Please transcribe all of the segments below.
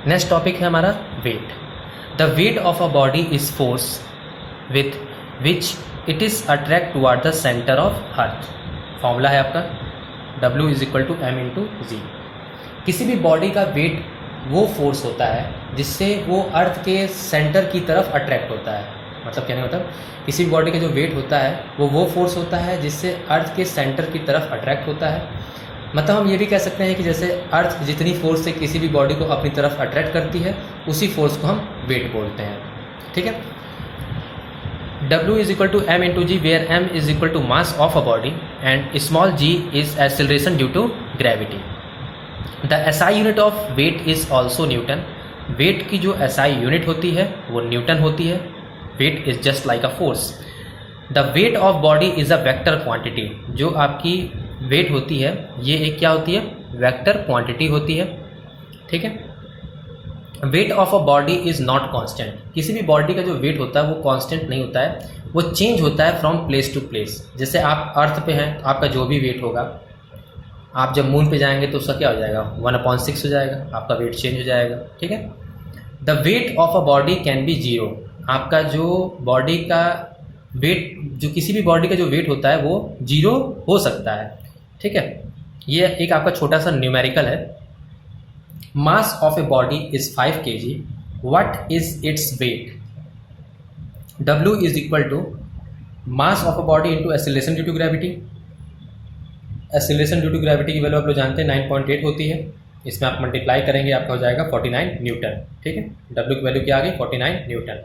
Next topic है हमारा weight. The weight of a body is force with which it is attract toward the centre of earth. Formula है आपका W is equal to M into G. किसी भी body का wait वो force होता है जिससे वो अर्थ के सेंटर की तरफ अट्रैक्ट होता है। मतलब कहने मतलब किसी भी बॉडी का जो वेट होता है वो फोर्स होता है जिससे अर्थ के सेंटर की तरफ अट्रैक्ट होता है। मतलब हम ये भी कह सकते हैं कि जैसे अर्थ जितनी फोर्स से किसी भी बॉडी को अपनी तरफ अट्रैक्ट करती है उसी फोर्स को हम वेट बोलते हैं। ठीक है। W is equal to M into G, where M is equal to mass of a body and small g is acceleration due to gravity. The SI unit of weight is also newton. Weight की जो SI unit होती है वो newton होती है। Weight is just like a force. The weight of body is a vector quantity. जो आपकी wait होती है ये एक क्या होती है, वेक्टर क्वांटिटी होती है। ठीक है। Wait of a body is not constant. किसी भी बॉडी का जो वेट होता है वो कांस्टेंट नहीं होता है, वो चेंज होता है फ्रॉम प्लेस टू प्लेस। जैसे आप अर्थ पे हैं तो आपका जो भी वेट होगा, आप जब मून पे जाएंगे तो उसका क्या हो जाएगा, 1/6 हो जाएगा, आपका वेट चेंज हो जाएगा। ठीक है। The weight of a body can be zero. आपका जो बॉडी का वेट, जो किसी भी बॉडी का जो वेट होता है वो जीरो हो सकता है। ठीक है। ये एक आपका छोटा सा न्यूमेरिकल है। Mass of a body is 5 kg। What is its weight? W is equal to mass of a body into acceleration due to gravity. Acceleration due to gravity की वैल्यू आप लोग जानते हैं 9.8 होती है। इसमें आप मल्टीप्लाई करेंगे आपका हो जाएगा 49 न्यूटन। ठीक है। W की वैल्यू क्या आ गई, 49 newton.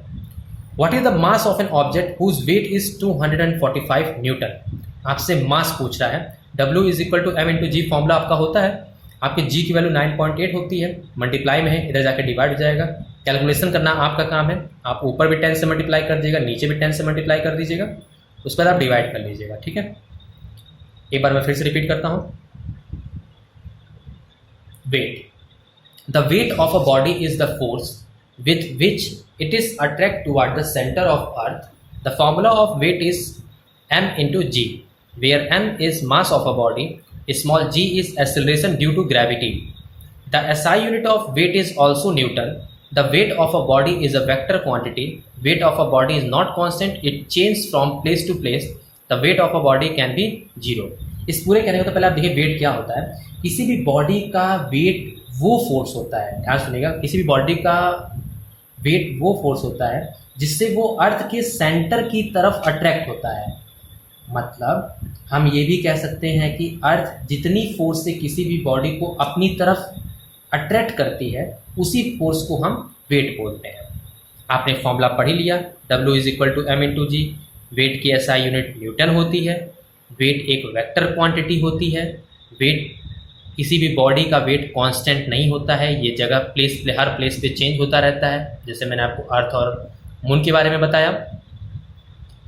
What is the mass of an object whose weight is 245 newton. आपसे मास पूछ रहा है। W is equal to M into G, formula आपका होता है, आपके G की वैल्यू 9.8 होती है, मल्टीप्लाई में है, इधर जाकर डिवाइड हो जाएगा। कैलकुलेशन करना आपका काम है, आप ऊपर भी 10 से मल्टीप्लाई कर दीजिएगा, नीचे भी 10 से मल्टीप्लाई कर दीजिएगा, उसके बाद आप डिवाइड कर लीजिएगा। ठीक है। एक बार मैं फिर से रिपीट करता हूँ। Weight. The weight of a body is the force with which it is attract toward the center of earth. The formula of weight is M into G, where M is mass of a body, small g is acceleration due to gravity. The SI unit of weight is also Newton. The weight of a body is a vector quantity. Weight of a body is not constant, it changes from place to place. The weight of a body can be zero. इस पूरे कहने को तो पहले आप देखिए wait क्या होता है। किसी भी बॉडी का वेट वो फोर्स होता है, ध्यान सुनिएगा, किसी भी बॉडी का वेट वो फोर्स होता है जिससे वो अर्थ के सेंटर की तरफ अट्रैक्ट होता है। मतलब हम ये भी कह सकते हैं कि अर्थ जितनी फोर्स से किसी भी बॉडी को अपनी तरफ अट्रैक्ट करती है उसी फोर्स को हम वेट बोलते हैं। आपने फॉर्मूला पढ़ ही लिया, W is equal to M into G. Weight की SI यूनिट न्यूटन होती है। वेट एक वेक्टर क्वांटिटी होती है। वेट, किसी भी बॉडी का वेट कांस्टेंट नहीं होता है, ये जगह हर प्लेस पे चेंज होता रहता है। जैसे मैंने आपको अर्थ और मून के बारे में बताया,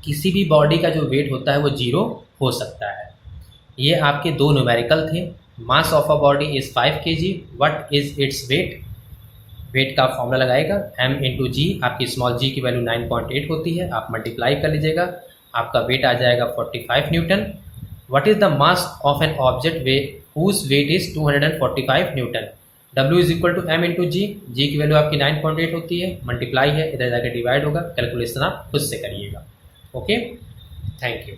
किसी भी बॉडी का जो वेट होता है वो जीरो हो सकता है। ये आपके दो न्यूमेरिकल थे। Mass of a body is 5 kg। What is its weight? Weight का फॉर्मूला लगाएगा M इंटू जी, आपकी स्मॉल g की वैल्यू 9.8 होती है, आप मल्टीप्लाई कर लीजिएगा, आपका वेट आ जाएगा 45 newton. What is the mass of an object whose weight is 245 newton? W is equal to M into G. G की वैल्यू आपकी 9.8 होती है, मल्टीप्लाई है, इधर जाकर डिवाइड होगा, कैलकुलेशन आप खुद से करिएगा। Okay, thank you.